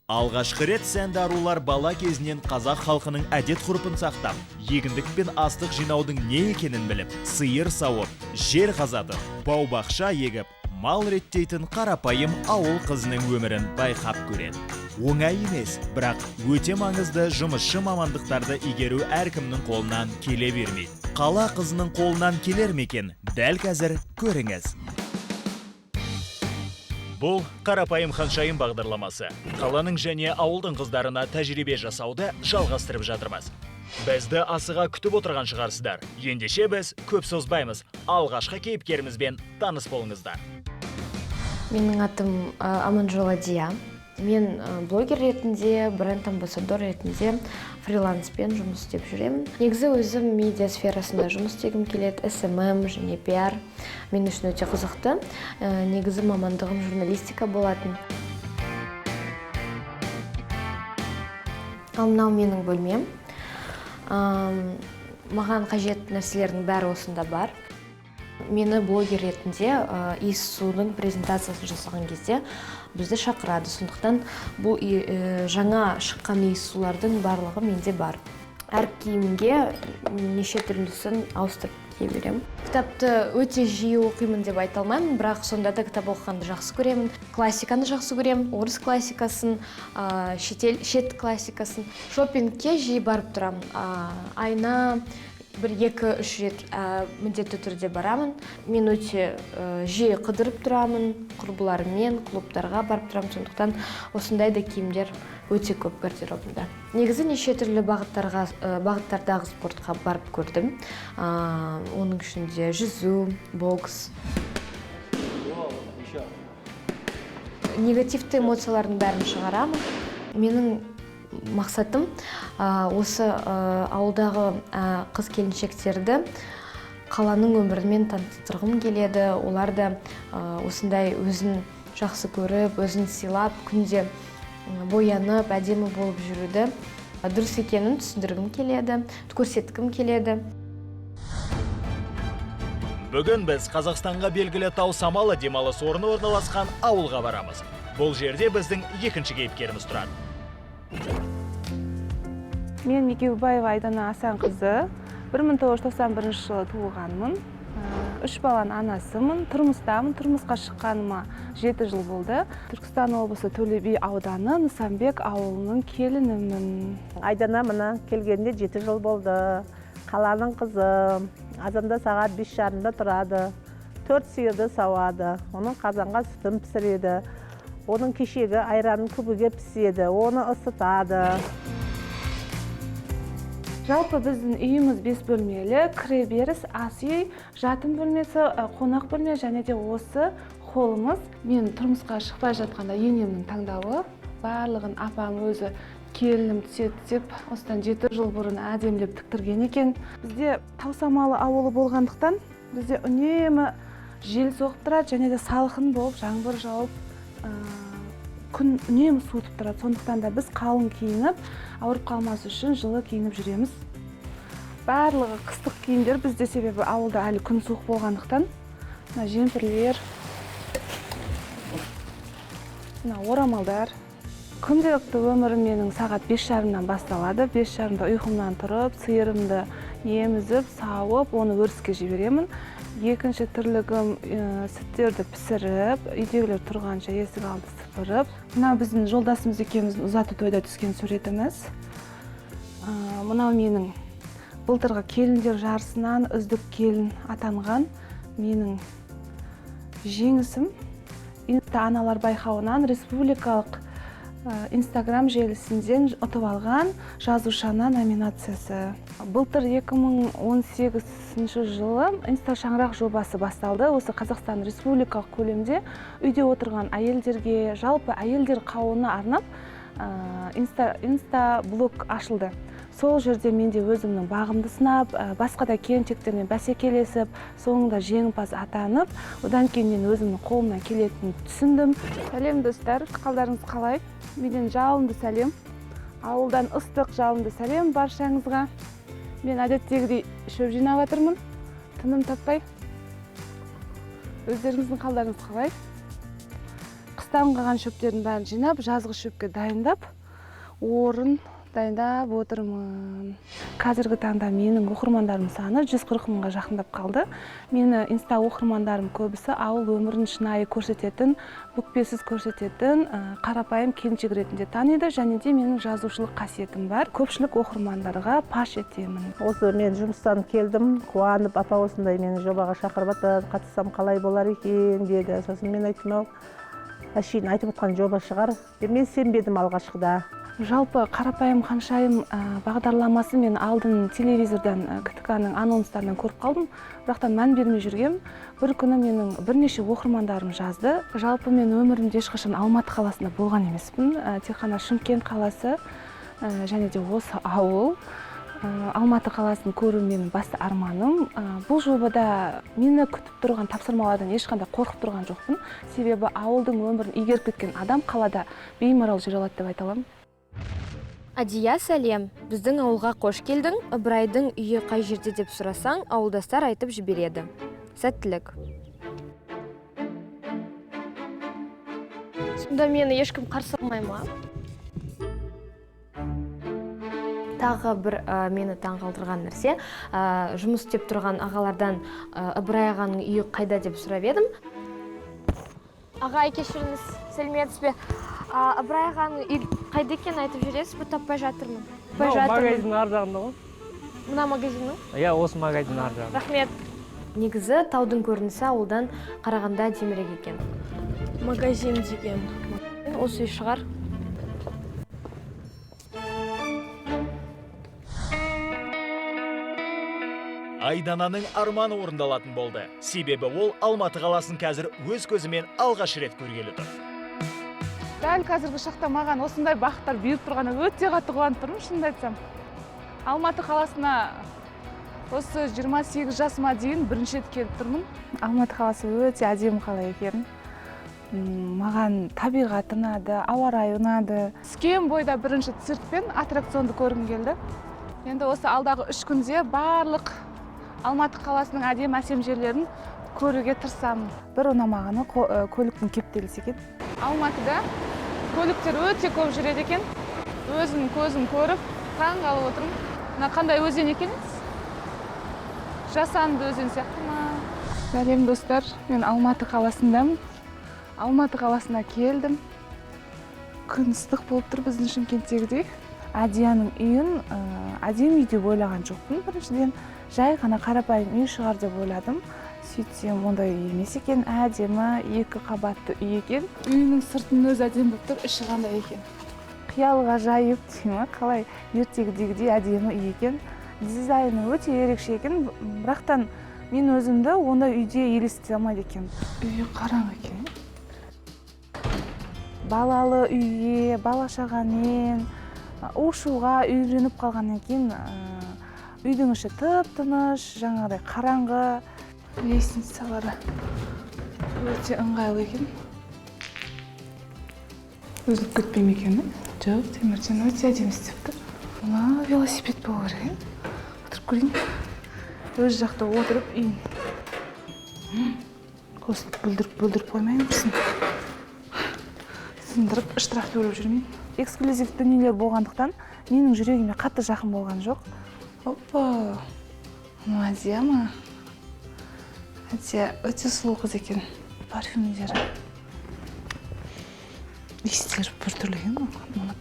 Алғашқы рет сәнді арулар бала кезінен қазақ халқының әдет-ғұрпын сақтап, егіндік пен астық жинаудың не екенін біліп, сиыр сауып, жер қазатып, бау-бақша егіп, мал реттейтін қарапайым ауыл қызының өмірін байқап көреді. Оңай емес, бірақ өте маңызды жұмысшы мамандықтарды игеру әркімнің қолынан келе бермейді. Қала қызының қолынан келер мекен? Дәл қазір көріңіз. Бұл қарапайым ханшайым бағдарламасы. Қаланың және ауылдың қыздарына тәжірибе жасауды жалғастырып жатырмыз. Бізді асыға күтіп отырған шығарсыздар. Ендеше біз көп созбаймыз. Алғашқы кейіпкерімізбен таныс болыңыздар. Менің атым Аманжола Дия. Мен блогер ретінде, бренд амбассадор ретінде фриланспен жұмыс істеп жүремін. Негізі өзім медиа сферасында жұмыс істегім келеді, SMM және PR. Мен үшін өте қызықты. Негізі мамандығым журналистика болатын. Ал мынау менің бөлмем. Маған қажет нәрселердің бәрі осында бар. Мені блогер ретінде иіссудың презентациясын жасаған кезде бізді шақырады. Сондықтан бұл жаңа шыққан иіссулардың барлығы менде бар. Әр киімге неше түрлісін ауыстырып кие беремін. Кітапты өте жиі оқимын деп айта алмаймын, бірақ сонда да кітап оқығанды жақсы көремін. Классиканы жақсы көремін, орыс классикасын, шет классикасын. Шопингке жиі барып тұрамын. Айына 1-2-3 рет міндетті түрде барамын. Мен өте жиі қыдырып тұрамын, құрбыларыммен клубтарға барып тұрамын. Сондықтан осындай да киімдер өте көп гардеробымда. Негізі неше түрлі бағыттардағы спортқа барып көрдім. Оның ішінде жүзу, бокс. Негативті эмоциялардың бәрін шығарамын. Менің мақсатым осы ауылдағы қыз-келіншектерді қаланың өмірімен таныстырғым келеді. Олар да осындай өзін жақсы көріп, өзін сыйлап, күнде боянып, әдемі болып жүруді дұрыс екенін түсіндіргім келеді, көрсеткім келеді. Бүгін біз Қазақстанға белгілі Тау Самалы демалыс орны орналасқан ауылға барамыз. Бұл жерде біздің екінші кейіпкеріміз тұрады. Мен Мекеубаева Айдана Асанқызы, 1991 жылы туылғанмын. 3 баланың анасымын, тұрмыстамын. Тұрмысқа шыққаныма 7 жыл болды. Түркістан облысы Төле би ауданы Нысанбек ауылының келінімін. Айдана мына келгенде 7 жыл болды. Қаланың қызы, азанда сағат 5:30-да тұрады. 4 сиырды сауады. Оның қазанға сүтін пісіреді. Оның кешегі айранын күбіге піседі, оны ысытады. Жалпы біздің үйіміз 5 бөлмелі, кіреберіс, ас үй, жатын бөлмесі, қонақ бөлме және де осы холлымыз. Мен тұрмысқа шықпай жатқанда енемнің таңдауы, барлығын апам өзі келінім түседі деп, осыдан 7 жыл бұрын әдемілеп тіктірген екен. Бізде Таусамалы ауылы болғандықтан, бізде үнемі жел соғып тұрады және де салқын болып, жаңбыр жауып, күн үнемі суытып тұрады. Сондықтан да біз қалың киініп, ауырып қалмас үшін жылы киініп жүреміз. Барлығы қыстық киімдер бізде, себебі ауылда әлі күн суық болғандықтан. Жемпірлер, орамалдар. Күнделікті өмірім менің сағат 5:30-дан басталады. 5:30-да ұйқымнан тұрып, сиырымды емізіп, сауып, оны өріске жіберемін. Екінші тірлігім сүттерді пісіріп, үйдегілер тұрғанша есік алды сыпырып. Мынау біздің жолдасымыз екеуміздің ұзату тойда түскен суретіміз. Мынау менің былтырғы келіндер жарысынан үздік келін атанған менің жеңісім. Аналар байқауынан республикалық Инстаграм желісінден ұтып алған жазушана номинациясы. Былтыр 2018 жылы Инста шаңырақ жобасы басталды. Осы Қазақстан республикалық көлемде үйде отырған әйелдерге, жалпы әйелдер қауымына арнап Инста блог ашылды. Сол жерде менде өзімнің бағымды сынап, басқа да келіншектермен бәсекелесіп, соңында жеңімпаз атанып, одан кейін мен өзімнің қолымнан келетінін түсіндім. Сәлем достар, қалдарыңыз қалай? Менен жалынды сәлем. Ауылдан ыстық жалынды сәлем баршаңызға. Мен әдеттегідей шөп жинап жатырмын. Тыным таппай. Өздеріңіздің қалдарыңыз қалай? қыстан қалған шөптердің бәрін жинап, жазғы шөпке дайындап, орын дайындап отырмын. Қазіргі таңда менің оқырмандарым саны 140 мыңға жақындап қалды. Мені инста оқырмандарым көбісі ауыл өмірін шынайы көрсететін, бүкпесіз көрсететін, қарапайым келіншек ретінде таниды, және де менің жазушылық қасиетім бар. Көпшілік оқырмандарға паш етемін. Осы мен жұмыстан келдім, қуанып, апа осындай мені жобаға шақырып жатыр, қатыссам қалай болар екен деді. Сосын мен айттым, әшейін айтып отқан жоба шығар. Мен сенбедім алғашқыда. Жалпы қарапайым қаншайым бағдарламасы мен алдын телевизордан КТК-ның анонстарынан көріп қалдым. Бірақтан мән бермей жүргем. Бір күні менің бірнеше оқырмандарым жазды. Жалпы мен өмірімде ешқашан Алматы қаласында болған емеспін. Тек қана Шымкент қаласы және де осы ауыл. Алматы қаласын көру менің басты арманым. Бұл жобада мені күтіп тұрған тапсырмалардан ешқандай қорқып тұрған жоқпын. Себебі ауылдың өмірін игеріп кеткен адам қалада беймарал жүре алады деп айта аламын. Адия, сәлем. Біздің ауылға қош келдің. Ыбырайдың үйі қай жерде деп сұрасаң, ауылдастар айтып жібереді. Сәттілік. Сонда мені ешкім қарсы алмай ма? Тағы бір мені таңғалдырған нәрсе, жұмыс істеп тұрған ағалардан Ыбырай ағаның үйі қайда деп сұрап едім. Аға, кешіріңіз, сәлеметсіз бе? Ыбырай ағаның үй қайда екен айтып жүресіз бе? Таппай жатырмын. Магазин ар жағында ғой. Мына магазиннің? Иә, осы магазин ар жағында. Рахмет. Негізі таудың көрінісі ауылдан қарағанда демірек екен. Магазин деген. Осы үй шығар. Айдананың арманы орындалатын болды. Себебі ол Алматы қаласын қазір өз көзімен алғаш рет көргелі тұр. Дәл қазіргі шақта маған осындай бақыттар беріп тұрғаны өте қатты қуанып тұрмын, шынымды айтсам. Алматы қаласына осы 28 жасыма дейін бірінші рет келіп тұрмын. Алматы қаласы өте әдемі қала екен. Маған табиғат ұнады, ауа райы ұнады. Түскен бойда бірінші цирк пен аттракционды көргім келді. Енді осы алдағы 3 күнде барлық Алматы қаласының әдемі әсем жерлерін көруге тырысамын. Бір ұнамағаны көліктің кептелісі екен. Алматыда көліктер өте көп жүреді екен. Өзім көзім көріп, таң қалып отырмын. Мына қандай өзен екен? Жасанды өзен сияқты ма? Сәлем достар, мен Алматы қаласындамын. Алматы қаласына келдім. Күн ыстық болып тұр біздің Шымкенттегідей. Адияның үйін әдемі үй деп ойлаған жоқпын. Біріншіден жай ғана қарапайым үй шығар деп ойладым. Сөйтсем, ондай емес екен, әдемі 2 қабатты үй екен. Үйінің сыртының өзі әдемі болып тұр, іші қандай екен. Қиялға жайып деймін, қалай ертегідегідей әдемі үй екен. Дизайны өте ерекше екен, бірақтан мен өзімді ондай үйде елестете алмайды екен. Үйі қараң екен. Балалы үйге, бала шағамен, ұшуға үйреніп қалғаннан кейін үйдің іші тып-тыныш, жаңағыдай қараңғы. Лестницалары өте ыңғайлы екен. Үзіліп кетпейм екен, жоқ, темірден өте әдемі істепті. Мына велосипед болу керек. Отырып көрейін. Өз жақта отырып үйін. Қосылып бүлдіріп қоймайын біздің. Сындырып, ыштырақты өліп жүрмейін. Эксклюзив дүниелер болғандықтан менің жүрегіме қатты жақын болған жоқ. Опа, мына Адия ма? Адия өте сұлу қыз екен. Парфюмдері. Иістері біртүрлі екен.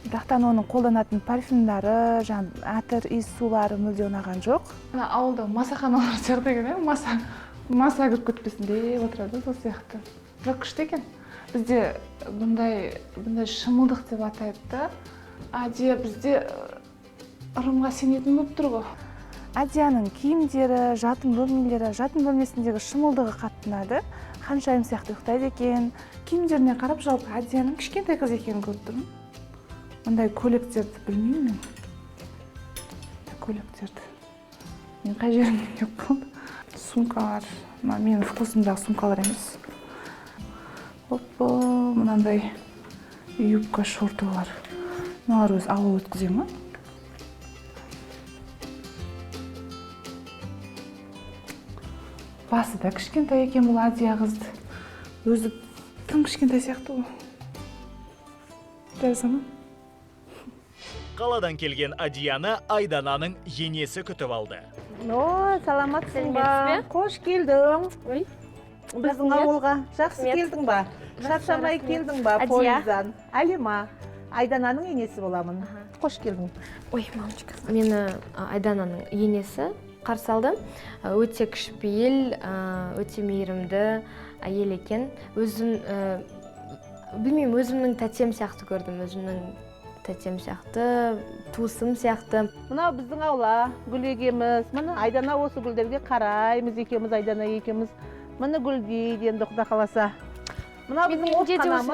Бірақтан оның қолданатын парфюмдары, әтір, иіс сулары мүлде ұнаған жоқ. Мына ауылда масаханалар сияқты екен, маса кіріп кетпесін деп отырады, сол сияқты. Бірақ күшті екен. Бізде бұндай шымылдық деп атайды да. Адия бізде ырымға сенетін болып тұр ғой. Адияның киімдері, жатын бөлмесіндегі шымылдығы қатты ұнады. Ханшайым сияқты ұйықтайды екен. Киімдеріне қарап жалпы Адияның кішкентай қыз екенін көріп тұрмын. Мұндай көйлектерді білмеймін мен. Көйлектерді. Мен қай жерімде көп қалды. Сумкалар. Менің вкусымдағы сумкалар емес. Опа, мынандай юбка, шортылар. Мыналар өз ауыл өткізе ма? Басы да кішкентай екен бұл Адия қызды. Өзі тым кішкентай сияқты ғой. Жазамын. Қаладан келген Адияны Айдананың енесі күтіп алды. Ой, саламатсың ба? Қош келдің. Ой. Біздің ауылға жақсы келдің ба? Шаршамай келдің ба пойыздан? Алима, Айдананың енесі боламын. Қош келдің. Ой, мамочка. Мені Айдананың енесі қарсы алды. Өте кішіпейіл, өте мейірімді әйел екен. Білмеймін, өзімнің тәтем сияқты көрдім, өзімнің тәтем сияқты, туысым сияқты. Мынау біздің аула, гүл егеміз. Мына Айдана осы гүлдерге қараймыз екеуміз, Айдана екеуміз. Мына гүл дейді, енді Құда қаласа. Мына біздің отқанамыз.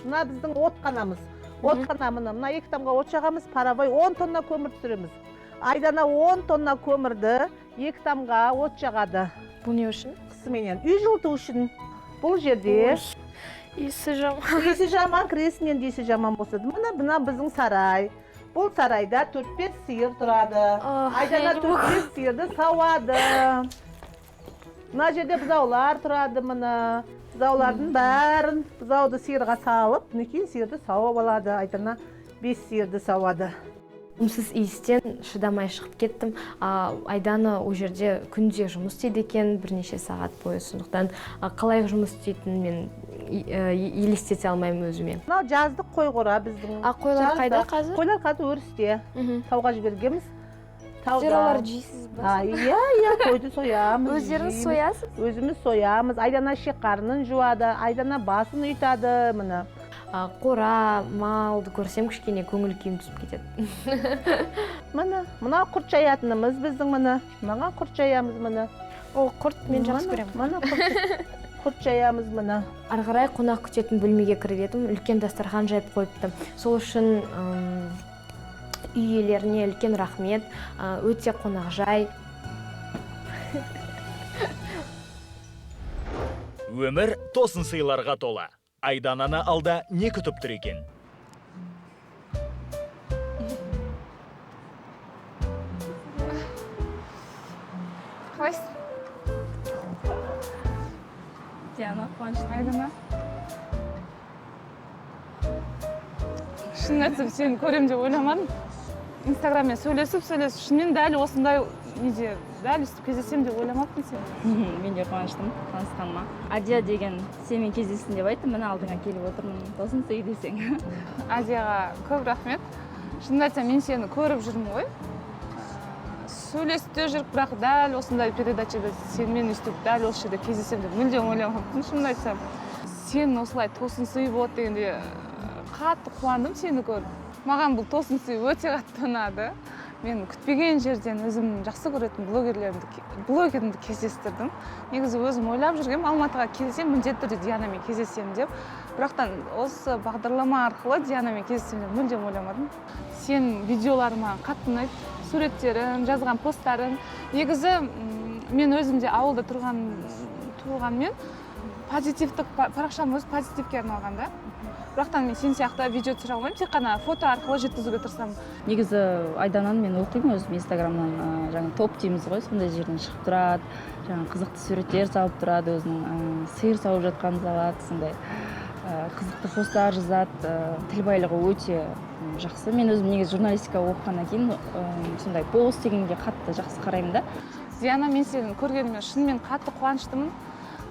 Мына біздің отқанамыз. Отқанамыз. Мына 2 тамға от жағамыз, паровой 10 тонна көмір түсіреміз. Айдана 10 тонна көмірді 2 тамға от жағады. Бұл не үшін? Қысыменен үй жылыту үшін. Бұл жерде Иісі жаман. иісі жаман, кіресінен иісі жаман болса. Мына біздің сарай. Бұл сарайда 4-5 сиыр тұрады. Айдана 4-5 сиырды сауады. Мына жерде бұзаулар тұрады, мына. Бұзаулардың бәрін бұзауды сиырға салып, кейін сиырды сауап алады. Айдана 5 сиырды сауады. Үнсіз иістен шыдамай шығып кеттім. Айдана о жерде күнде жұмыс істейді екен, бірнеше сағат бойы. Сондықтан қалай жұмыс істейтінін мен елестете алмаймын өзіме. Мынау жаздық қой қора біздің. Қойлар қайда қазір? Қойлар қазір өрісте. Тауға жібергенбіз. Сіздер олар жейсіз ба? Иә, қойды соямыз. Өздеріңіз соясыз? Өзіміз соямыз. Айдана шеқарнын жуады, Айдана басын ұйтады, мына. Қора, малды көрсем кішкене көңіл күйім түсіп кетеді. Мына құрт жаятынымыз біздің мына. Маған құрт жаямыз мына. Ол құрт мен жақсы көремін. Мына құрт жаямыз мына. Арғарай қонақ күтетін бөлмеге кіріп едім, үлкен дастархан жайып қойыпты. Сол үшін үй иелеріне үлкен рахмет, өте қонақжай. Өмір тосын сыйларға тола. Айдананы алда не күтіп тұр екен? Қалайсың? Диана, қуаныштымын. Айдана. Шын айтсам, сені көрем деп ойламадым. Инстаграммен сөйлесіп, шынымен дәл осындай неде, дәл үстіп кездесем деп ойламаппын сені. Мен де қуаныштымын танысқаныма. Адия деген сенімен кездестім деп айттым, міне алдыңа келіп отырмын. Тосын сый десең. Адияға көп рахмет. Шынымды айтсам, мен сені көріп жүрмін ғой. Сөйлесіп те жүріп, бірақ дәл осындай передачада сенімен үстіп, дәл осы жерде кездесем деп мүлдем ойламаппын. Шынымды айтсам, сен осылай тосын сый болады дегенде қатты қуандым сені көріп. Маған бұл тосын сый өте қатты ұнады. Мен күтпеген жерден өзім жақсы көретін блогерімді кездестірдім. Негізі өзім ойлап жүргем, Алматыға келсем, міндетті түрде Дианамен кездесем деп. Бірақтан осы бағдарлама арқылы Дианамен кездесем деп мүлдем ойламадым. Сен видеоларыма қатты ұнайды, суреттерің, жазған посттарың. Негізі мен өзімде ауылда туылғанмен позитивтік парақшам өз позитивке арналған да. Бірақтан мен сен сияқты видео түсіре алмаймын, тек қана фото арқылы жеткізуге тырысамын. Негізі Айдананы мен оқимын өзім Инстаграмнан, жаңа топ дейміз ғой, сондай жерден шығып тұрады. Жаңа қызықты суреттер салып тұрады, өзінің сиыр сауып жатқанын салады, сондай қызықты посттар жазады, тіл байлығы өте жақсы. Мен өзім негізі журналистика оқығаннан кейін сондай пост дегенге қатты жақсы қараймын да. Диана, мен сені көргеніме шынымен қатты қуаныштымын.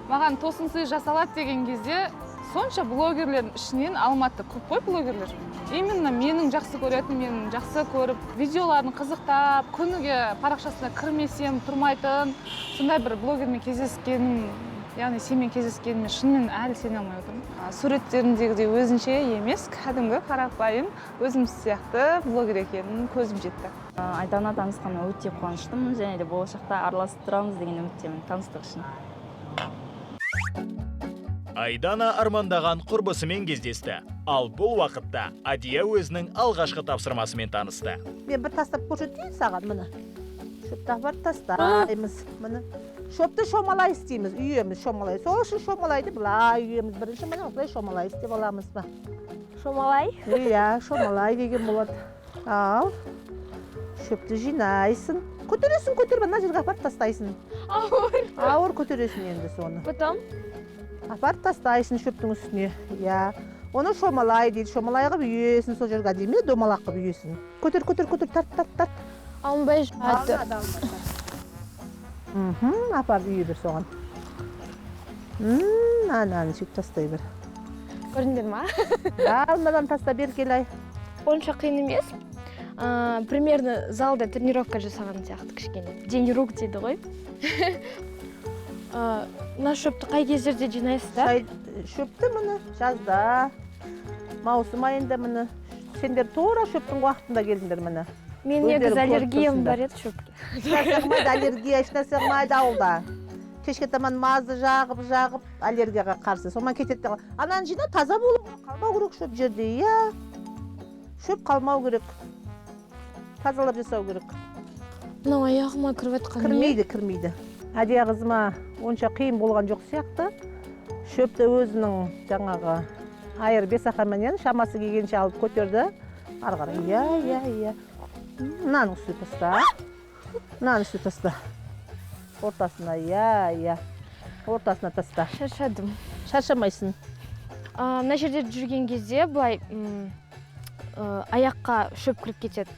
Маған тосын сый жасалады деген кезде сонша блогерлердің ішінен Алматы көп қой блогерлер. Именно менің жақсы көретін, менің жақсы көріп, видеоларын қызықтап, күніге парақшасына кірмесем тұрмайтын, сондай бір блогермен кездескенім, яғни сенімен кездескеніме шынымен әлі сене алмай отырмын. Суреттеріндегідей өзінше емес, кәдімгі қарапайым, өзім сияқты блогер екенін көзім жетті. Айдана танысқаныма өте қуаныштымын, және де болашақта араласып тұрамыз деген үміттемін таныстық үшін. Айдана армандаған құрбысымен кездесті. Ал бұл уақытта Адия өзінің алғашқы тапсырмасымен танысты. Мен бір тастап көрсетейін саған, мына. Шөпті бар тастаймыз, мына. Шөпті шомалай істейміз, үйеміз шомалай. Сол үшін шомалайды былай үйеміз. Бірінші мына осылай шомалай істеп аламыз ба. Шомалай? Иә, шомалай деген болады. Ал, шөпті жинайсың. Көтересің, мына жерге апарып тастайсың. Ауыр. Ауыр көтересің енді соны. Потом? апарып тастайсың шөптің үстіне. Иә. Оны шомалай дейді. Шомалай қылып үйесін, сол жерге әдемі домалақ қылып үйесін. Көтер, тарт. Алынбай жатыр. Апарып үйе бір соған. Ананы сөйтіп тастай бір. Көрдіңдер ма? Алмадан таста бер келай. Онша қиын емес. Примерно залда тренировка жасаған сияқты кішкене. День рук дейді ғой. Мына шөпті қай кездерде жинайсыздар? Шөпті мұны жазда, маусым айында мұны. Сендер тура шөптің уақытында келдіңдер мұны. Мен негізі аллергиям бар еді шөпке. Сағмайды аллергия, ешнә сағмайды ауылда. Кешке таман мазды жағып, аллергияға қарсы. Соған кететті. Анан жина таза болу, қалмау керек шөп жерде. Иә, шөп қалмау керек. Тазалап жасау керек. Мынау аяғыма кіріп атқан. Кірмейді. Әдия қызыма онша қиын болған жоқ сияқты. Шөпті өзінің жаңағы айыр бесақаменен шамасы келгенше алып көтерді. Арғара, иә. Мынаның үстіне таста. Ортасына, иә. Ортасына таста. Шаршадым. Шаршамайсың. Мына жерде жүрген кезде былай аяққа шөп кіріп кетеді.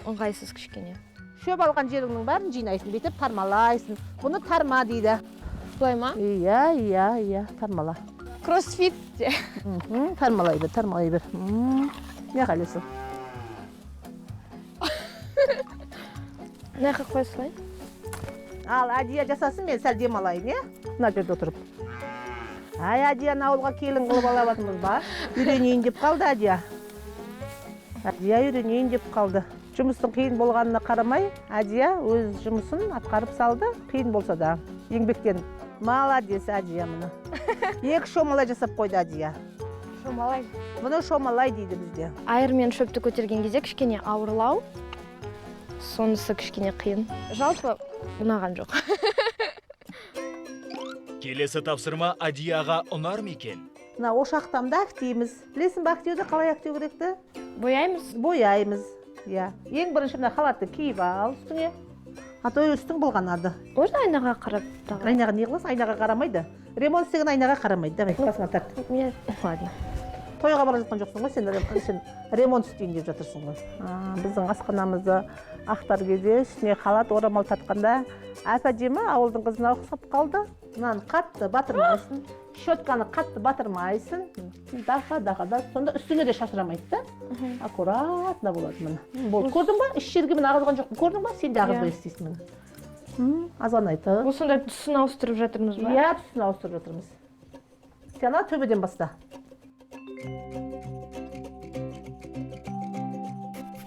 Ыңғайсыз кішкене. Шөп алған жеріңнің бәрін жинайсың, бетіп тармалайсың. Бұны тарма дейді. Бұлай ма? Иә, тармала. Кроссфит. Тармалай бір. Не қалесің? Не қақпай сұлай? Ал, Әдия жасасын, мен сәл демалайын, е? Мына жерде отырып. Әдияны ауылға келін қылып алабатымыз ба? Үйренейін деп қалды Әдия. Үйренейін деп қалды. Жұмыстың қиын болғанына қарамай, Әдия өз жұмысын атқарып салды, қиын болса да. Еңбектен. Молодец Әдия мұны. Екі шомалай жасап қойды Әдия. Шомалай. Мұны шомалай дейді бізде. Айырмен шөпті көтерген кезде кішкене ауырлау. Сонысы кішкене қиын. Жалпы ұнаған жоқ. Келесі тапсырма Әдияға ұнар ма екен? Мына ошақтамда актейміз. Білесің бе актеуді қалай актеу керекті? Бояймыз. Иә. Ең бірінші мына халатты киіп ал үстіңе. Атой үстің болғанады. Можно айнаға қарап тағы? Айнаға не қыласың? Айнаға қарамайды. Ремонт істеген айнаға қарамайды. Давай, басына тарт. Ладно. Тойға бара жатқан жоқсың ғой, сен ремонт істейін деп жатырсың ғой. Біздің асханамызды ақтар кезде үстіне халат орамал тартқанда әп-әдемі ауылдың қызына ұқсап қалды. Мынаны қатты батырмайсың, щетканы қатты батырмайсың. Дақа, сонда үстіңе де шашырамайды да. Аккуратно болады міне. Болды, көрдің ба? Іш жерге міне ағызған жоқпын. Көрдің ба? Сен де ағызбай істейсің міне. Азғанайды. Осында түсін ауыстырып жатырмыз ба? Иә, түсін ауыстырып жатырмыз. Сен ана төбеден баста.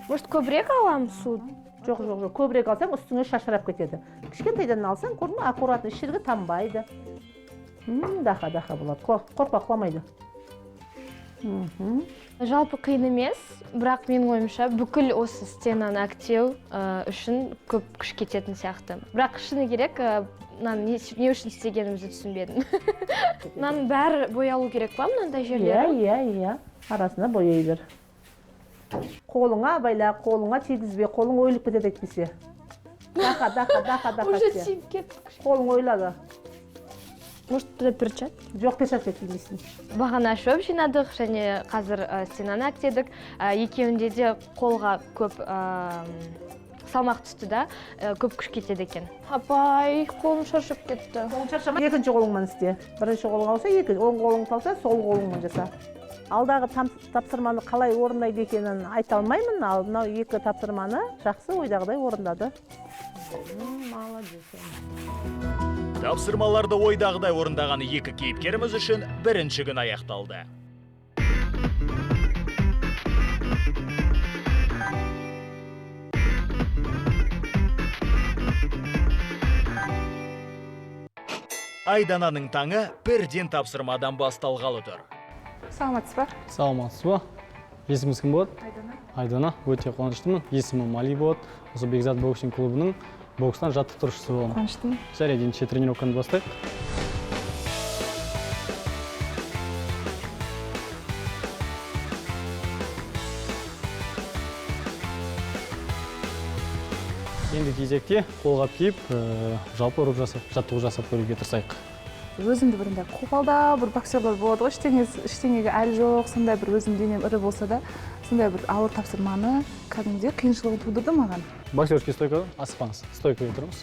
Может, көбірек алам су? Жоқ, көбірек алсаң үстіңе шашырап кетеді. Кішкентайдан алсаң, көрдің бе, аккуратно іш жерге тамбайды. Дақа болады. Қорқпа, құламайды. Жалпы қиын емес, бірақ менің ойымша бүкіл осы стенаны актеу үшін көп күш кететін сияқты. Бірақ шыны керек, не үшін істегенімізді түсінбедім. Мынаның бәрі боялу керек па, мынандай жерлері? Иә. Арасына бояй бер. Қолыңа байла, қолыңа тигізбе, қолың ойылып кетеді әйтпесе. Дақа. Уже тиіп кетті. Қолың ойлады. Может, туда перчат? Жоқ, перчатка кимейсің. Бағана шөп жинадық, және қазір стенаны актедік. Екеуінде де қолға көп салмақ түсті да, көп күш кетеді екен. Апай, қолым шаршап кетті. Екінші қолыңмен істе. Бірінші қолың ауса, оң қолың талса, сол қолыңмен жаса. Алдағы тапсырманы қалай орындайды екенін айта алмаймын. Мынау екі тапсырманы жақсы ойдағыдай орындады. Молодец. Тапсырмаларды ойдағыдай орындаған екі кейіпкеріміз үшін бірінші күн аяқталды. Айдананың таңы бірден тапсырмадан басталғалы тұр. Саламатсыз ба? Саламатсыз ба? Есіміңіз кім болады? Айдана. Өте қуаныштымын. Есімім Али болады. Осы Бекзат боксинг клубының бокстан жаттықтырушысы боламын. Қуаныштымын. Жарайды, ендеше тренировканы бастайық. Енді кезекте қолғап киіп, жалпы ұрып жаттығу жасап көруге тырысайық. өзімді бір андай қопалдау бір боксерлар болады ғой, ештеңеге әлі жоқ, сондай бір өзім денем ірі болса да, сондай бір ауыр тапсырманы кәдімгідей қиыншылығын тудырды маған. Боксерский стойкадан асықпаңыз. Стойкаға тұрыңыз.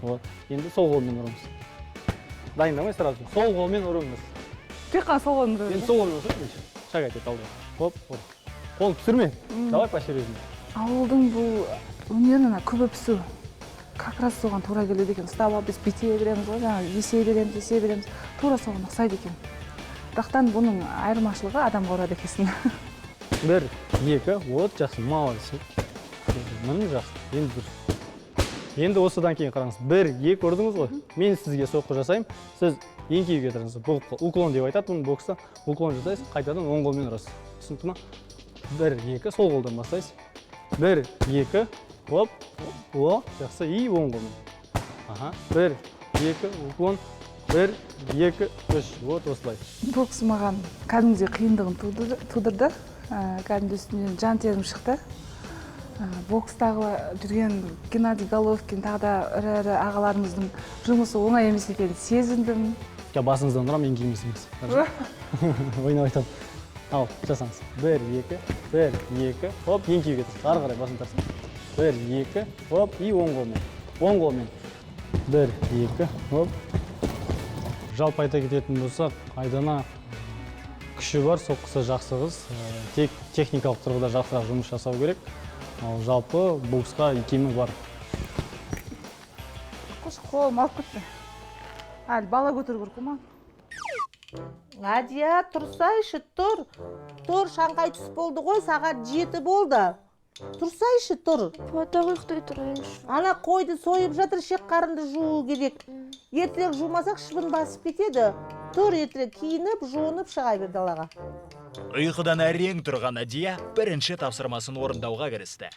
Вот. Енді сол қолмен ұрыңыз. Дайындамай сразу. Сол қолмен ұрыңыз. Тек қана сол қолмен ұрыңыз. Енді сол қолмен ұрыңыз. Шаг етеді алға. Хоп, хоп. Қолын түсірме. Давай посерьезнее. Ауылдың бұл өнерін көбі пісу. Как раз соған тура келеді екен. Ұстап алып, біз бүйте береміз ғой, жаңағы есе береміз. Тура соған ұқсайды екен. Бірақтан бұның айырмашылығы адамға ұрады екенсің. 1, 2, вот жақсы, молодец. Міне жақсы, енді дұрыс. Енді осыдан кейін қараңыз. 1, 2 ұрдыңыз ғой. Мен сізге соққы жасаймын. Сіз еңкейуге тұрыңыз. Бұл уклон деп айтады бұны бокста. Уклон жасайсыз, қайтадан оң қолмен ұрасыз. Түсінікті ма? 1, 2, сол қолдан бастайсыз. 1, 2, хоп, о, жақсы, и оң қолмен. 1, 2, уклон, 1, 2, 3, вот осылай. Бокс маған кәдімгідей қиындығын тудырды. Кәдімгі үстінен жан терім шықты. Бокстағы жүрген Геннадий Головкин, тағы да ірі ағаларымыздың жұмысы оңай емес екенін сезіндім. Басыңыздан ұрам, еңкеймесіңіз. Ойнап айтамын. Ал, жасаңыз. 1, 2, 1, 2, хоп, еңкейуге тұрсыз. Ары қарай басын тарсың. 1, 2, хоп, и оң қолмен. Оң қолмен. 1, 2, хоп. Жалпы айта кететін болсақ, Айдана күші бар, соққысы жақсы қыз. Тек техникалық тұрғыда жақсырақ жұмыс жасау керек. Ал жалпы боксқа икемі бар. Қолым алып кетті. Әлі бала көтеру керек ма? Адия, тұрсайшы, тұр. Тұр, Шаңқай түс болды ғой, сағат 7 болды. Тұрсайшы, тұр. Потағы ұйықтай тұрайыншы. Ана қойды сойып жатыр, шек қарынды жуу керек. Ертірек жумасақ шыбын басып кетеді. Тұр, ертірек киініп, жуынып шыға бер далаға. Ұйқыдан әрең тұрған Адия бірінші тапсырмасын орындауға кірісті.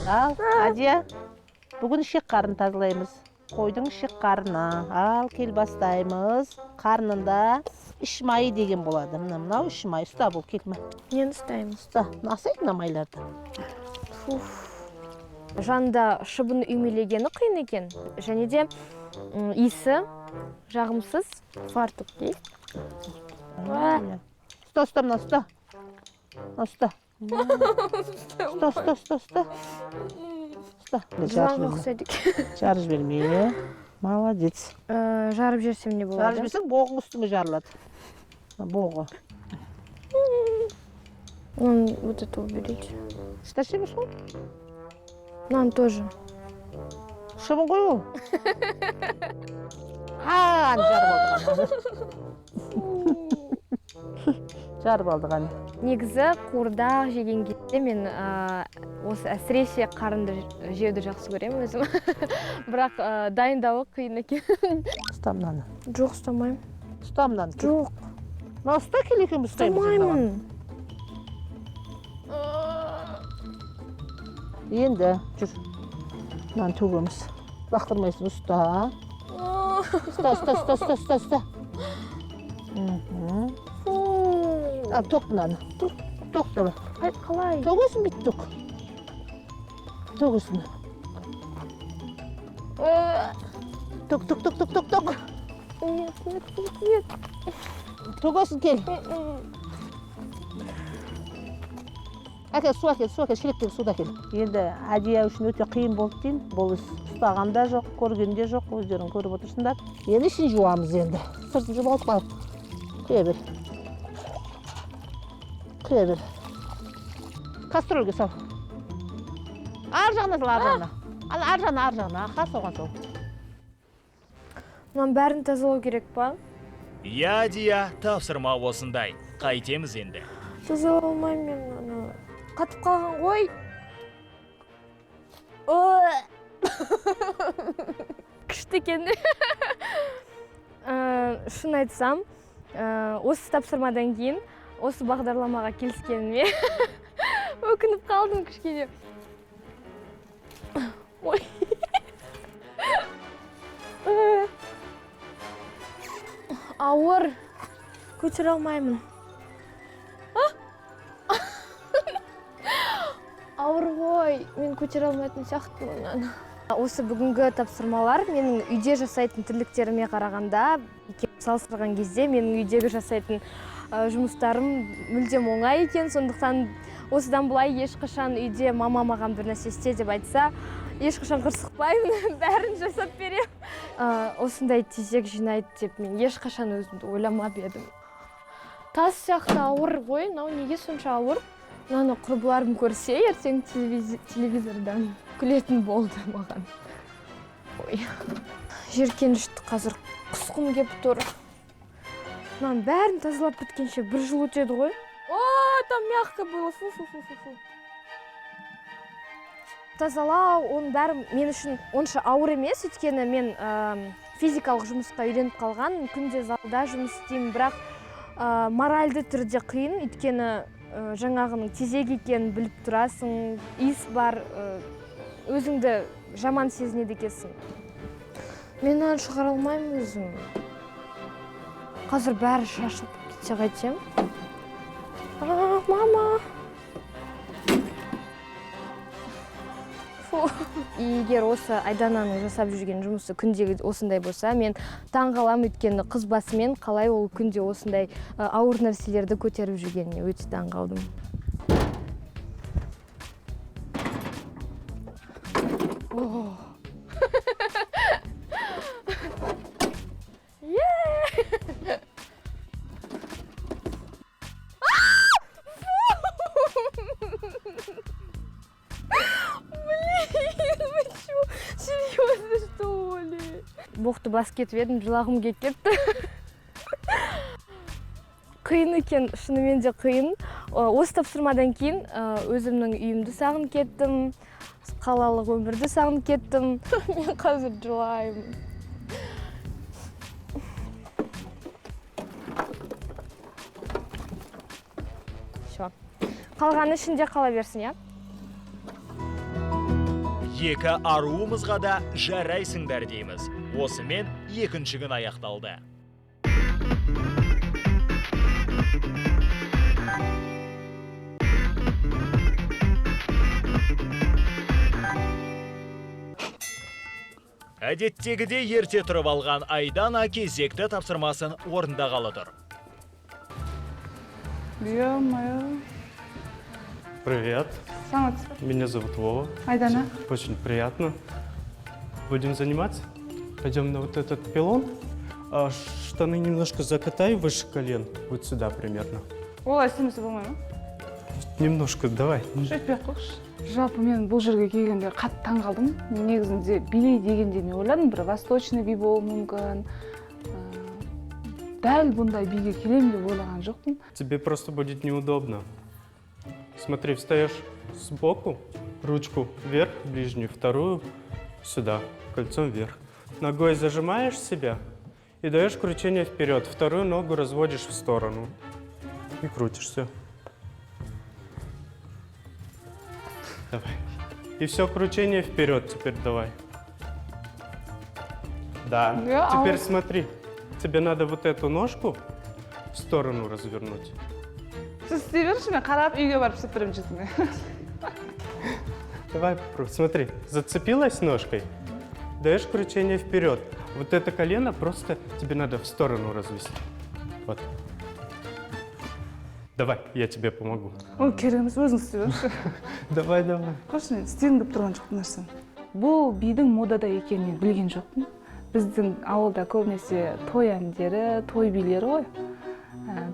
Ал, Адия, бүгін шек қарын тазалаймыз. Қойдың шек қарына. Ал, кел бастаймыз. Қарнында іш майы деген болады. Мынау іш майы. Ұста бұл, келме. Нені ұстаймыз? Ұста, насайды майларды. Жанында шыбын үймелегені қиын екен. Және де иісі жағымсыз фартук дейді. Ұста, мына ұста. Ұста. Ұста. Жыланға ұқсайды екен. Жарып жіберме. Молодец. Жарып жерсем не болады? Жарып жіберсең, боғың үстіңе жарылады. Боғы. Вот это уберите. Шташи емес ғой? Нам тоже. Шыбын ғой ол? Жарып алдыған. Жарып алдыған. Негізі қуырдақ жеген кезде мен осы әсіресе қарынды жеуді жақсы көремін өзім. Бірақ дайындауы қиын екен. Ұста мынаны. Жоқ, ұстамаймын. Ұста мынаны. Жоқ. Мына ұста кел екен ұстаймыз. Ұстамаймын. Енді жүр. Мынаны төгеміз. Лақтырмайсың, ұста. Ұста. Ал, тоқ мынаны. Тоқ давай. Қалай? Төгесін бит тоқ. Төгесін. Тоқ. Нет. Төгесін кел. Әкел, су әкел, шелектегі суда әкел. Енді Адия үшін өте қиын болды дейін. Бұл ұстаған да жоқ, көрген де жоқ, өздерің көріп отырсыңдар. Енді ішін жуамыз енді. Сыртын жуып алып қалып. Құя бер. Кастрөлге сал. Ар жағына сал, ар жағына. Ар жағына, ақа соған сол. Мұнан бәрін тазалау керек па? Я, Адия, тапсырма осындай. Қайтеміз енді. Тазалау алмаймын мен. Қатып қалған ғой. Күшті екен. Шын айтсам, осы тапсырмадан кейін осы бағдарламаға келіскеніме өкініп қалдым кішкене. Ой. Ауыр. Көтере алмаймын. Ауыр ғой. Мен көтере алмайтын сияқтымын. Осы бүгінгі тапсырмалар менің үйде жасайтын тірліктеріме қарағанда, салыстырған кезде менің үйдегі жасайтын жұмыстарым мүлдем оңай екен. Сондықтан осыдан былай ешқашан үйде мама маған бір нәрсе істе деп айтса, ешқашан қырсықпаймын, бәрін жасап берем. Осындай тезек жинайды деп мен ешқашан өзімді ойламап едім. Тас сияқты ауыр ғой, мынау неге сонша ауыр? Мынаны құрбыларым көрсе, ертең телевизордан күлетін болды маған. Ой, жеркенішті қазір құсқым кеп тұр. Мынаның бәрін тазалап біткенше бір жыл өтеді ғой. О, там мягко было. Фу. Тазалау, оның бәрі мен үшін онша ауыр емес, өйткені мен физикалық жұмысқа үйреніп қалған, күнде залда жұмыс істеймін, бірақ моральды түрде қиын, өйткені жаңағының тезек екенін біліп тұрасың, иіс бар, өзіңді жаман сезінеді екенсің. Мен оны шығара алмаймын өзім. Қазір бәрі шашылып кетсе қайтем. Мама! Егер осы Айдананың жасап жүрген жұмысы күндегі осындай болса, мен таң қалам, өйткені қыз басымен қалай ол күнде осындай ауыр нәрселерді көтеріп жүргеніне өте таң қалдым. Боқты бас кетіп едім, жылағым кетті. Қиын екен, шынымен де қиын. Осы тапсырмадан кейін өзімнің үйімді сағынып кеттім, қалалық өмірді сағынып кеттім. Мен қазір жылаймын. Қалғаны ішінде қала берсін, я? Екі аруымызға да жарайсыңдар дейміз. Осымен екінші күн аяқталды. Әдеттегіде ерте тұрып алған Айдана кезекті тапсырмасын орындағалы тұр. Привет. Меня зовут Вова. Айдана. Очень приятно. Будем заниматься? Пойдем на вот этот пилон. Штаны немножко закатай выше колен. Вот сюда примерно. Олай істемесе болмай ма? Немножко, давай. Жетпей қойшы. Жалпы мен бұл жерге келгенде қатты таң қалдым. Негізінде билей дегенде мен ойладым, бір восточный би болуы мүмкін. Дәл бұндай биге келем деп ойлаған жоқпын. Тебе просто будет неудобно. Смотри, встаешь сбоку, ручку вверх, ближнюю, вторую сюда, кольцом вверх. Ногой зажимаешь себя и даешь кручение вперед. Вторую ногу разводишь в сторону и крутишься. Давай. И все, кручение вперед теперь давай. Да. Теперь смотри, тебе надо вот эту ножку в сторону развернуть. Сіз істей берші, мен қарап үйге барып істеп беремін жетіме. Давай попробуй. Смотри, зацепилась ножкой, даешь кручение вперед. Вот это колено просто тебе надо в сторону развести. Вот. Давай, я тебе помогу. Ой, керек емес, өзің істей берші. Давай. Қош, мен істегім деп тұрған жоқпын нәрсені. Бұл бидің модада екенін мен білген жоқпын. Біздің ауылда көбінесе той әндері, той билері ғой.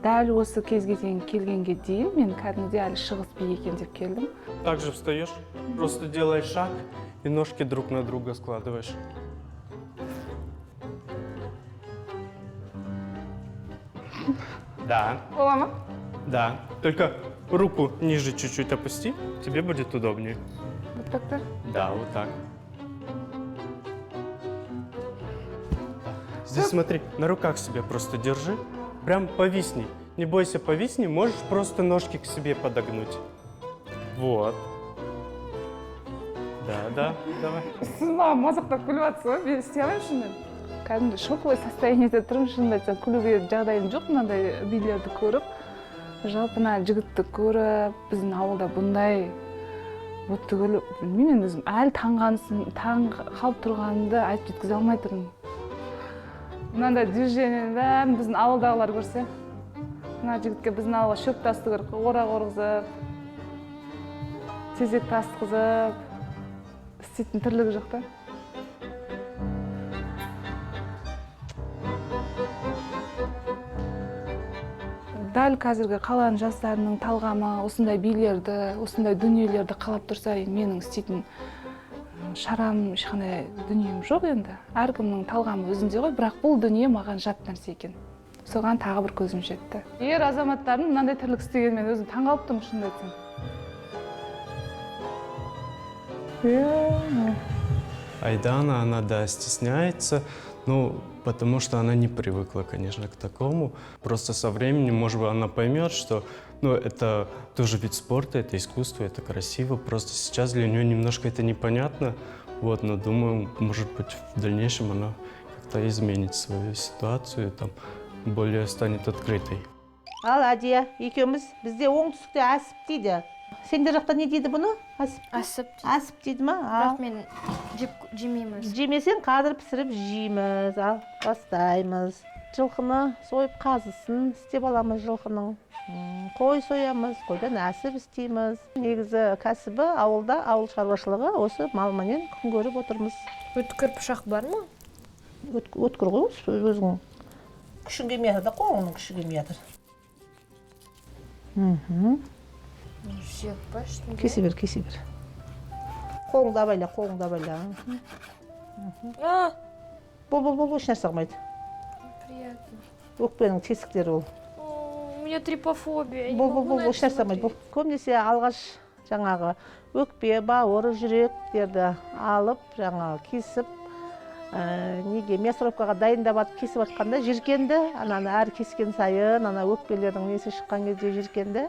Дәл осы кезге дейін келгенге дейін мен кәдімгідей әлі шығыс би екен деп келдім. Также встаешь, просто делаешь шаг и ножки друг на друга складываешь. Да. Бола ма? Да. Только руку ниже чуть-чуть опусти, тебе будет удобнее. Вот так-то? Да, вот так. Здесь смотри, на руках себя просто держи. Прям повисни. Не бойся, повисни, можешь просто ножки к себе подогнуть. Вот. Да, давай. Сіз маған мазақтап күліп жатсыз ғой, мен істей алмаймын шынымен. Кәдімгі шоковый состояниеде тұрмын, шынымды айтсам, күлуге жағдайым жоқ, мынандай билерді көріп. Жалпы мына жігітті көріп, біздің ауылда бұндай бұл түгіл білмеймін, өзім әлі таң қалып тұрғанымды айтып жеткізе алмай тұрмын. Мынандай движениенің бәрін біздің ауылдағылар көрсе, мына жігітке біздің ауылға шөп тасты орақ орғызып, тезек тастқызып, істейтін тірлігі жоқ та. Дәл қазіргі қаланың жастарының талғамы, осындай билерді, осындай дүниелерді қалап тұрса, менің істейтін шарам, ешқандай дүнием жоқ енді. Әркімнің талғамы өзінде ғой, бірақ бұл дүние маған жат нәрсе екен. Соған тағы бір көзім жетті. Ер азаматтардың мынандай тірлік істеген мен өзім таң қалып тұрмын, шынымды айтсам. Айдана, она, да, стесняется, потому что она не привыкла, конечно, к такому. Просто со временем, может быть, она поймет, что это тоже вид спорта, это искусство, это красиво. Просто сейчас для нее немножко это непонятно. Но думаю, может быть, в дальнейшем она как-то изменит свою ситуацию, более станет открытой. Ал Адия, екеуміз бізде оңтүстікте асып дейді. Сендер жақта не дейді бұны? Асып. Асып дейді ма? Бірақ мен жемейміз. Жемесең қазір пісіріп жейміз. Ал бастаймыз. Жылқыны сойып қазысын істеп аламыз жылқының. Қой соямыз, қойдан асып істейміз. Негізі кәсібі ауылда, ауыл шаруашылығы осы малменен күн көріп отырмыз. Өткір пышақ бар ма? Өткір ғой, өзің күшің келмей жатыр да, қолыңның күші келмей жатыр. Сүйек па ішінде? Кесе бер. Қолыңды абайла. Бұл, еш нәрсе қылмайды. Приятно. Өкпенің тесіктері ол. У меня трипофобия. Бұл, еш нәрсе қылмайды. Көбінесе алғаш жаңағы өкпе, бауыр, жүректерді алып, жаңағы кесіп, мясорубкаға дайындап кесіп атқанда жиркенді, ананы әр кескен сайын, ана өкпелердің несі шыққан кезде жиркенді.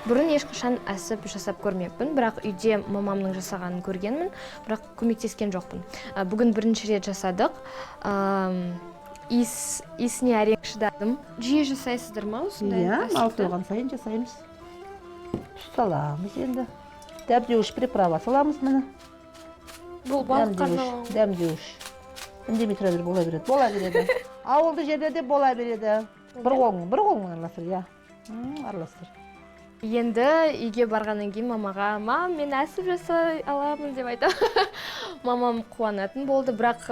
Бұрын ешқашан әсіп жасап көрмеппін, бірақ үйде мамамның жасағанын көргенмін, бірақ көмектескен жоқпын. Бүгін бірінші рет жасадық. Иісіне әрең шыдадым. Жиі жасайсыздар ма осындай әсіпті? Мал сойған сайын жасаймыз. Саламыз енді. Дәмдеуіш приправа саламыз мұны. Бұл балыққаны. Дәмдеуіш. Үндемей тұра бер, бола береді. Ауылды жерлерде бола береді. Бір қолыңмен араластыр, араластыр. Енді үйге барғаннан кейін мамаға, мам, мен әсіп жасай аламын деп айтам. Мамам қуанатын болды, бірақ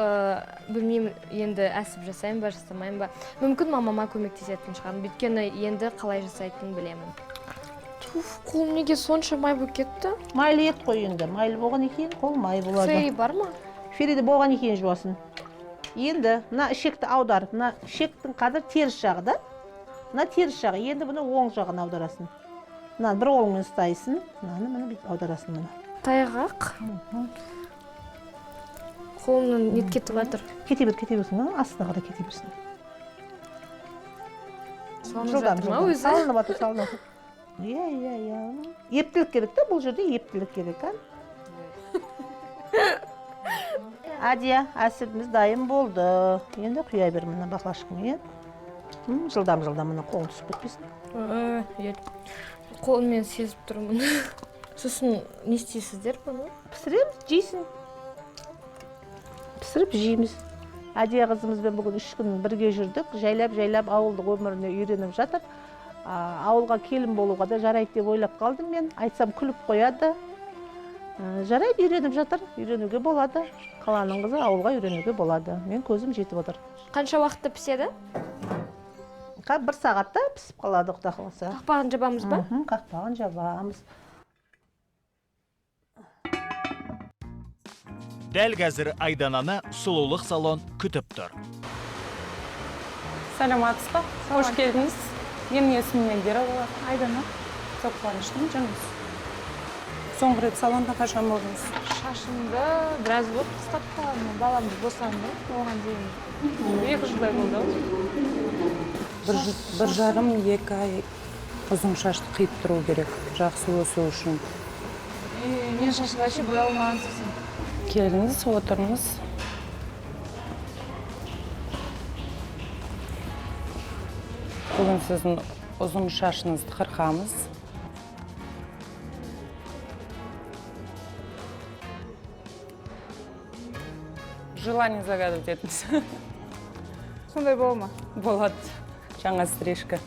білмеймін, енді әсіп жасайын ба, жасамайын ба. Мүмкін мамама көмектесетін шығармын, өйткені енді қалай жасайтынын білемін. Қолым неге сонша май болып кетті? Майлы ет қой енді, майлы болған екен, қол май болады. Ферри бар ма? Ферриде болған екен жуасын. Енді мына ішекті аудар, мына ішектің қазір теріс жағы да. Мына теріс жағы, енді бұны оң жағын аударасын. Мына бір қолыңмен ұстайсың, мынаны бүйтіп аударасын мұны. Тайғақ. Қолымның нет кетіп жатыр. Кете берсін, астына қарай кете берсін. Жылдам. Салынып жатыр. Ептілік керек та, бұл жерде ептілік керек. Адия, әсібіміз дайын болды. Енді құя бер мұны бақлашқың. Жылдам мұны қолың түсіп кетпесін. Қолыммен сезіп тұрмын. Сосын не істейсіздер бұны? Пісіреміз, жейсің. Пісіріп жейміз. Адия қызымызбен бүгін 3 күн бірге жүрдік. Жайлап ауылдық өміріне үйреніп жатыр. Ауылға келін болуға да жарайды деп ойлап қалдым мен. Айтсам күліп қояды. Жарайды, үйреніп жатыр. Үйренуге болады. Қаланың қызы ауылға үйренуге болады. Мен көзім жетіп отыр. Қанша уақытта піседі? 1 сағатта пісіп қалады, Құда қаласа. Қақпағын жабамыз ба? Қақпағын жабамыз. Дәл қазір Айдананы сұлулық салон күтіп тұр. Саламатсыз ба? Қош келдіңіз. Менің есімім Эльвира болады. Айдана. Çok қуаныштымын, жаңыз. Соңғы рет салонда қашан болдыңыз? Шашымды біраз болып қысқап қалдым. Баламды босанды, оған дейін 2 жылдай болды. 1,5-2 ай ұзын шашты қиып тұру керек, жақсы өсу үшін. Мен шашым вообще боялмаған сосын. Келіңіз, отырыңыз. Бүгін сіздің ұзын шашыңызды қырқамыз. Желание загадывать етіңіз. Сондай бола ма? Болады. Жаңа стрижка.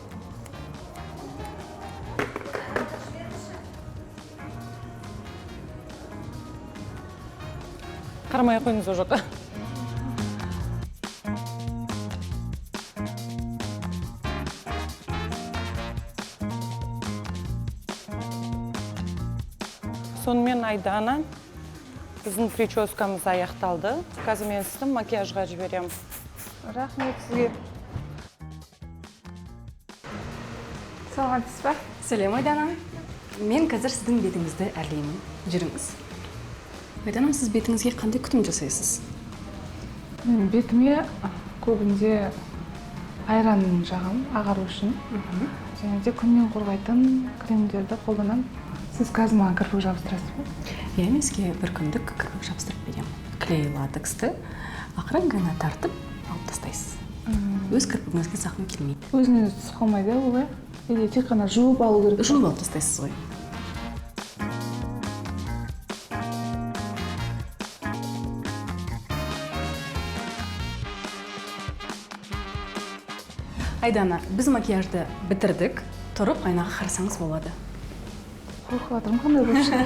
Қармай қойыңыз о жаққа. Сонымен Айдана, біздің прическамыз аяқталды. Қазір мен сізді макияжға жіберем. Рахмет сізге. Саламатсыз ба? Сәлем, Айдана. Мен қазір сіздің бетіңізді әрлеймін. Жүріңіз. Айдана, сіз бетіңізге қандай күтім жасайсыз? Мен бетіме көбінде айранның жағам ағару үшін. Және де күннен қорғайтын кремдерді қолданамын. Сіз қазір маған кірпік жабыстырасыз ба? Я мен сізге бір күндік кірпік жабыстырып беремін. Клей латексті ақырын ғана тартып алып тастайсыз. Өз кірпігіңізге зақым келмейді. Өзінен өзі түсіп қалмайды, олай? Или тек қана жуып алу керек? Жуып алып тастайсыз ғой. Айдана, біз макияжды бітірдік. Тұрып айнаға қарасаңыз болады. Қорқып жатырмын, қандай болшы?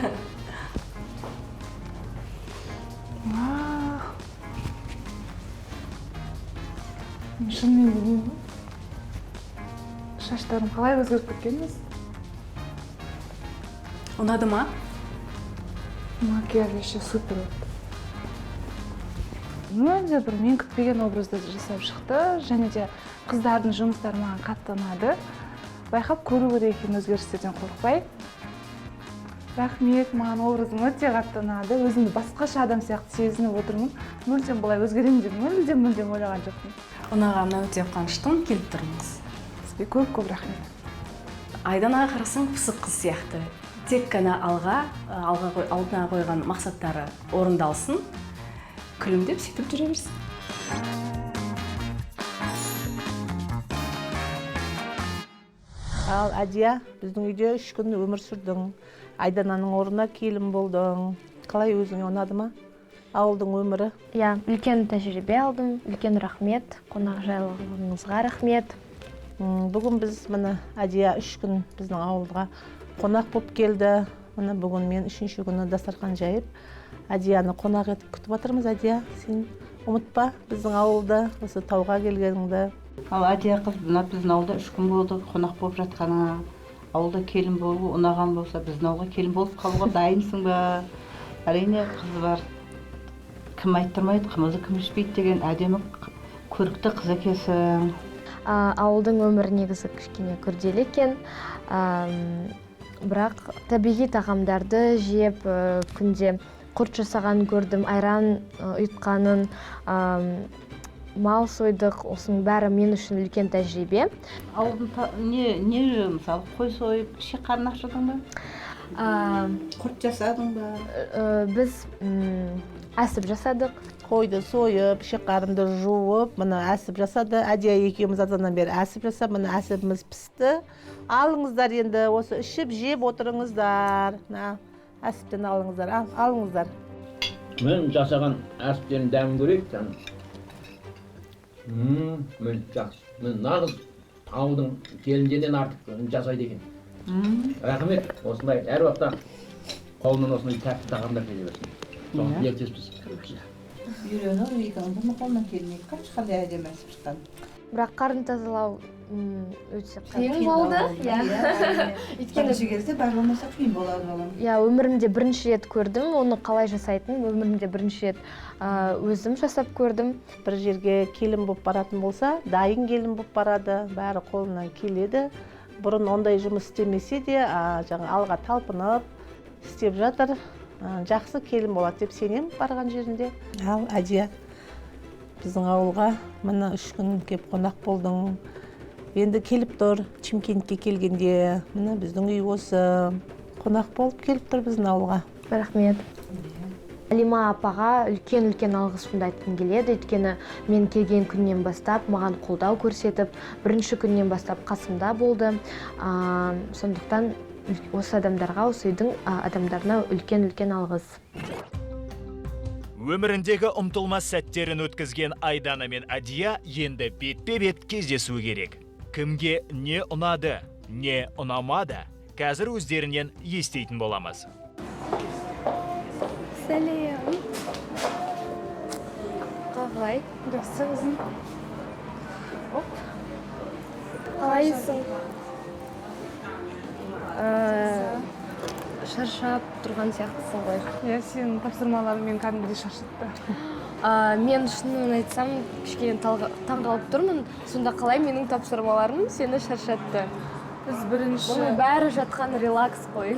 Шынымен білмеймін. Шаштарым қалай өзгеріп кеткеніңіз? Ұнады ма? Макияж еще супер болды. Мүлде бір мен күтпеген образды жасап шықты, және де қыздардың жұмыстары маған қатты ұнады. Байқап көру керек екен өзгерістерден қорықпай. Рахмет, маған образым өте қатты ұнады. Өзімді басқаша адам сияқты сезініп отырмын. Мүлдем бұлай өзгеремін деп мүлдем ойлаған жоқпын. Ұнағанына өте қуаныштымын, келіп тұрыңыз. Сізге көп рахмет. Айданаға қарасаң пысық қыз сияқты. Тек қана алдына қойған мақсаттары орындалсын, күлімдеп сөйтіп жүре берсін. Ал Әдия, біздің үйде 3 күн өмір сүрдің. Айдананың орнына келін болдың. Қалай өзіңе ұнады ма? Ауылдың өмірі? Иә, үлкен тәжірибе алдым, үлкен рахмет, қонақжайлылығыңызға рахмет. Бүгін біз мына Әдия 3 күн біздің ауылға қонақ болып келді. Мына бүгін мен 3-ші күні дастархан жайып, Әдияны қонақ етіп күтіп отырмыз. Әдия, сен ұмытпа біздің ауылды, осы тауға келгеніңді. Ал Әдия қыз, біздің ауылда 3 күн болды қонақ болып жатқаныңа. Ауылда келін болу ұнаған болса, біздің ауылға келін болып қалуға дайынсың ба? Әрине қызы бар. Кім айттырмайды, қымызы кім ішпейді деген әдемі көрікті қыз екенсің. Ауылдың өмірі негізі кішкене күрделі екен. Бірақ табиғи тағамдарды жеп, күнде құрт жасаған көрдім, айран ұйытқанын, мал сойдық, осының бәрі мен үшін үлкен тәжірибе. Ауылдың не мысалы қой сойып, ішек қарын ашыдың ба? Құрт жасадың ба? Біз әсіп жасадық. Қойды сойып, ішек қарынды жуып, мына әсіп жасады. Әдия екеуміз азаннан бері әсіп жасап, мына әсібіміз пісті. Алыңыздар енді, осы ішіп жеп отырыңыздар. Әсіптен алыңыздар, алыңыздар. Мен жасаған әсіптерін дәмін көрейік, жаным. Мен жақсы. Мен нағыз ауылдың келіндерден артық жасайды екен. Рахмет, осындай әр уақытта қолынан осындай тәтті тағамдар келе берсін. Соны ертеспіз. Үйреніп, екеуіңдің қолынан келмей, қандай әдемі әсіп шыққан. Бірақ қарын тазалау өте қиын болды. Өйткені кезде бар болмаса қиын болады балам. Иә, өмірімде бірінші рет көрдім, оны қалай жасайтын, өмірімде бірінші рет өзім жасап көрдім. Бір жерге келін болып баратын болса, дайын келін болып барады, бәрі қолынан келеді. Бұрын ондай жұмыс істемесе де, алға талпынып істеп жатыр. Жақсы келін болады деп сенем барған жерінде. Ал Әдия, біздің ауылға мына 3 күн кеп қонақ болдың. Енді келіп тұр, Чимкентке келгенде, мына біздің үй осы қонақ болып келіп тұр біздің ауылға. Рахмет. Алима апаға үлкен алғысымды айтқым келеді, өйткені мен келген күннен бастап маған қолдау көрсетіп, бірінші күннен бастап қасымда болды. Сондықтан осы адамдарға, осы үйдің адамдарына үлкен алғыс. Өміріндегі ұмтылмас сәттерін өткізген Айдана мен Адия енді бетпе-бет кездесу керек. Кімге не ұнады, не ұнамады, қазір өздерінен естейтін боламыз. Сәлем. Қалай? Жақсысың? Қалайсың? Шаршап тұрған сияқтысың ғой. Сенің тапсырмаларың мен кәдімгідей шаршатты. Мен шынын айтсам, кішкене таңғалып тұрмын. Сонда қалай менің тапсырмаларым сені шаршатты? Біз бірінші... Оның бәрі жатқан релакс қой.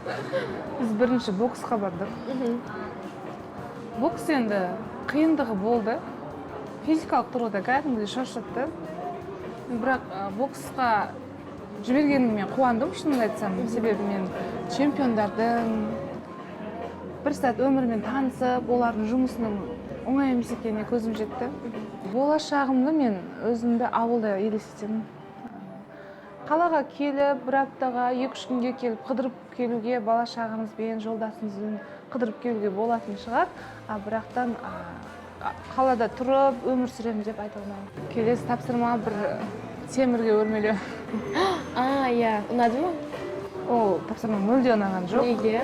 Біз бірінші боксқа бардық. Бокс енді қиындығы болды. Физикалық тұрғыда кәдімгідей шаршатты. Бірақ боксқа жібергеніммен қуандым, шынын айтсам. Себебі мен чемпиондардың бір сәт өмірмен танысып, олардың жұмысының оңай емес екеніне көзім жетті. Болашағымды мен өзімді ауылда елестетемін. Қалаға келіп, бір аптаға 2-3 күнге келіп, қыдырып келуге, бала-шағамызбен, жолдасымызбен қыдырып келуге болатын шығар. Бірақтан қалада тұрып, өмір сүремін деп айта алмаймын. Келесі тапсырма бір темірге өрмелеу. Иә, ұнады ма? Ол тапсырма мүлде ұнаған жоқ. Неге?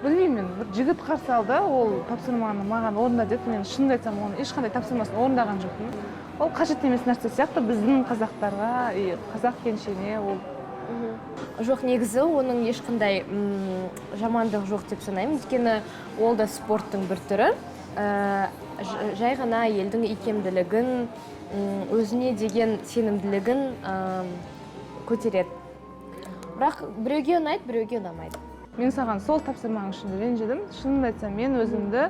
Білмеймін, бір жігіт қарсы алды, ол тапсырманы маған орында деді. Мен шынымды айтсам, оның ешқандай тапсырмасын орындаған жоқпын. Ол қажет емес нәрсе сияқты біздің қазақтарға, қазақ келіншегіне ол. Жоқ, негізі оның ешқандай жамандығы жоқ деп санаймын. Өйткені ол да спорттың бір түрі. Жай ғана елдің икемділігін, өзіне деген сенімділігін көтереді. Бірақ біреуге ұнайды, біреуге ұнамайды. Мен саған сол тапсырмаң үшін ренжідім. Шынымды айтсам, мен өзімді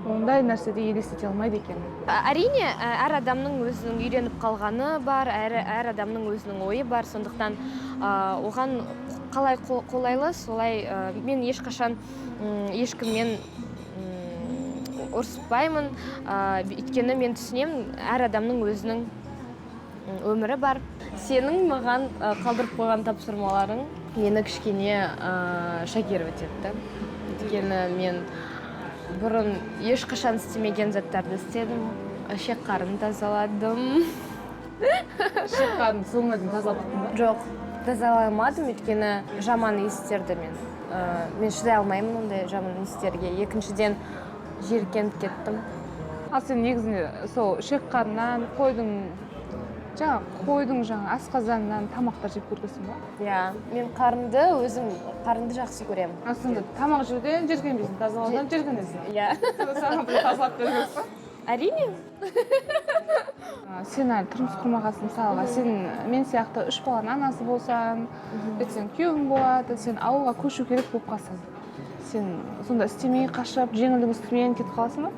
ондай нәрседе елестете алмайды екенмін. Әрине, әр адамның өзінің үйреніп қалғаны бар, әр адамның өзінің ойы бар. Сондықтан оған қалай қолайлы, солай мен ешқашан ешкіммен ұрыспаймын. Өйткені мен түсінемін, әр адамның өзінің өмірі бар. Сенің маған қалдырып қойған тапсырмаларың мені кішкене шокировать етті. Өйткені мен бұрын ешқашан істемеген заттарды істедім. Ішек қарын тазаладым. Ішек қарын соңына дейін тазалаттың ба? Жоқ, тазаламадым, өйткені жаман иістерді мен шыдай алмаймын ондай жаман иістерге. Екіншіден жиіркеніп кеттім. Ал сен негізінде сол ішек қарыннан, қойдың асқазанынан тамақтар жеп көргенсің ба? Иә, мен қарынды жақсы көремін. Сонда тамақ жеуден жиіркенбейсің, тазалаудан жиіркенесің. Иә. Саған бір тазалап бересің ба? Әрине. Сен әлі тұрмыс құрмағансың, мысалға, сен мен сияқты 3 баланың анасы болсаң, сен күйеуің болады, сен ауылға көшу керек болып қалсаң. Сен сонда істемей, қашып, жеңілдің үстімен кетіп қаласың ба?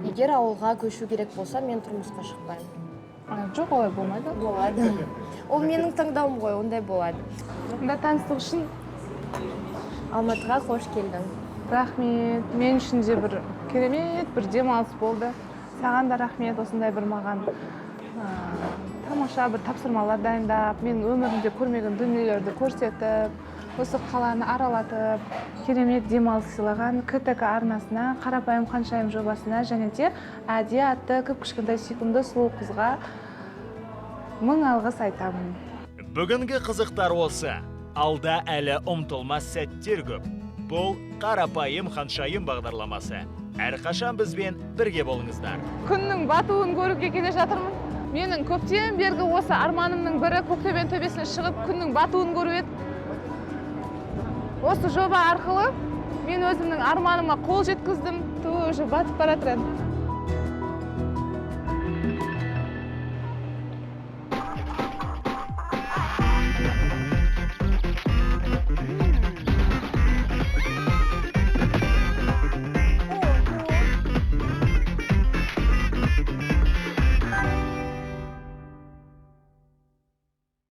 Егер ауылға көшу керек болса, мен тұрмысқа шықпаймын. Жоқ, олай болмайды. Болады. Ол менің таңдауым ғой, ондай болады. Онда таныстық үшін Алматыға қош келдің. Рахмет. Мен үшін де бір керемет бір демалыс болды. Саған да рахмет, осындай бір маған тамаша бір тапсырмалар дайындап, мен өмірімде көрмеген дүниелерді көрсетіп, осы қаланы аралатып, керемет демалыс сыйлаған КТК арнасына, қарапайым қаншайым жобасына және де Адия атты кіп-кішкентай сүйкімді сұлу қызға 1000 алғыс айтамын. Бүгінгі қызықтар осы. Алда әлі ұмтылмас сәттер көп. Бұл қарапайым қаншайым бағдарламасы. Әрқашан бізбен бірге болыңыздар. Күннің батуын көруге келе жатырмын. Менің көптен бергі осы арманымның бірі Көктөбенің төбесіне шығып күннің батуын көру еді. Осы жоба арқылы мен өзімнің арманыма қол жеткіздім. Уже батып бара жатырмын.